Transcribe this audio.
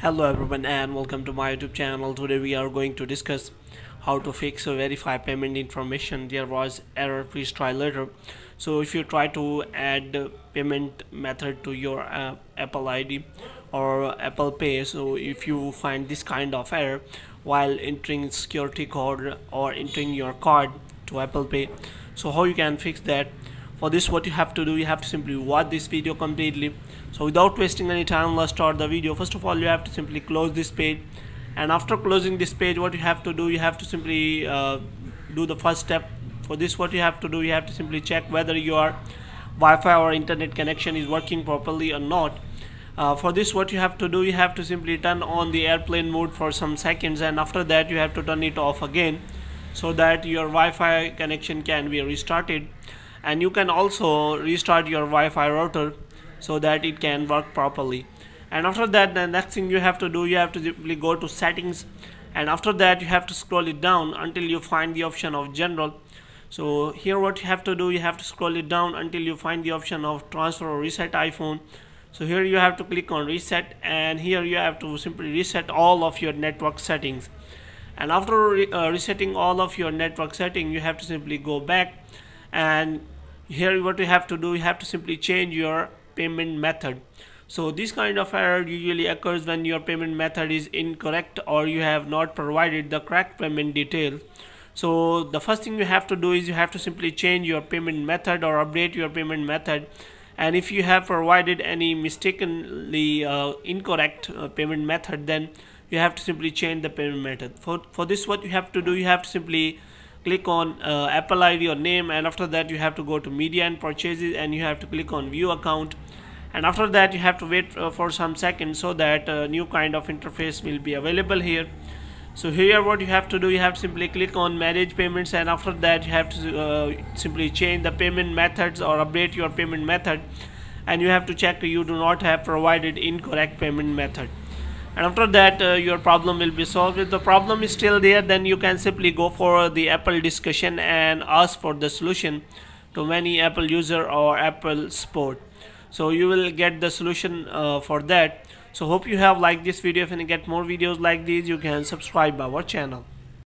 Hello everyone and welcome to my YouTube channel. Today we are going to discuss how to fix or verify payment information. There was error, please try later. So if you try to add payment method to your Apple ID or Apple Pay, so if you find this kind of error while entering security code or entering your card to Apple Pay, so how you can fix that? For this, what you have to do, you have to simply watch this video completely. So without wasting any time, let's start the video. First of all, you have to simply close this page, and after closing this page, what you have to do, you have to simply do the first step. For this, what you have to do, you have to simply check whether your Wi-Fi or internet connection is working properly or not. For this, what you have to do, you have to simply turn on the airplane mode for some seconds, and after that you have to turn it off again so that your Wi-Fi connection can be restarted. And you can also restart your Wi-Fi router so that it can work properly. And after that, the next thing you have to do, you have to simply go to settings, and after that you have to scroll it down until you find the option of general. So here what you have to do, you have to scroll it down until you find the option of transfer or reset iPhone. So here you have to click on reset, and here you have to simply reset all of your network settings. And after resetting all of your network settings, you have to simply go back, and here what you have to do, you have to simply change your payment method. So this kind of error usually occurs when your payment method is incorrect or you have not provided the correct payment detail. So the first thing you have to do is you have to simply change your payment method or update your payment method. And if you have provided any mistakenly incorrect payment method, then you have to simply change the payment method. For this, what you have to do, you have to simply click on Apple ID or name, and after that you have to go to media and purchases, and you have to click on view account, and after that you have to wait for some seconds so that a new kind of interface will be available here. So here what you have to do, you have to simply click on manage payments, and after that you have to simply change the payment methods or update your payment method, and you have to check you do not have provided incorrect payment method. And after that your problem will be solved. If the problem is still there, then you can simply go for the Apple discussion and ask for the solution to many Apple user or Apple support. So you will get the solution for that. So hope you have liked this video. If you get more videos like these, you can subscribe our channel.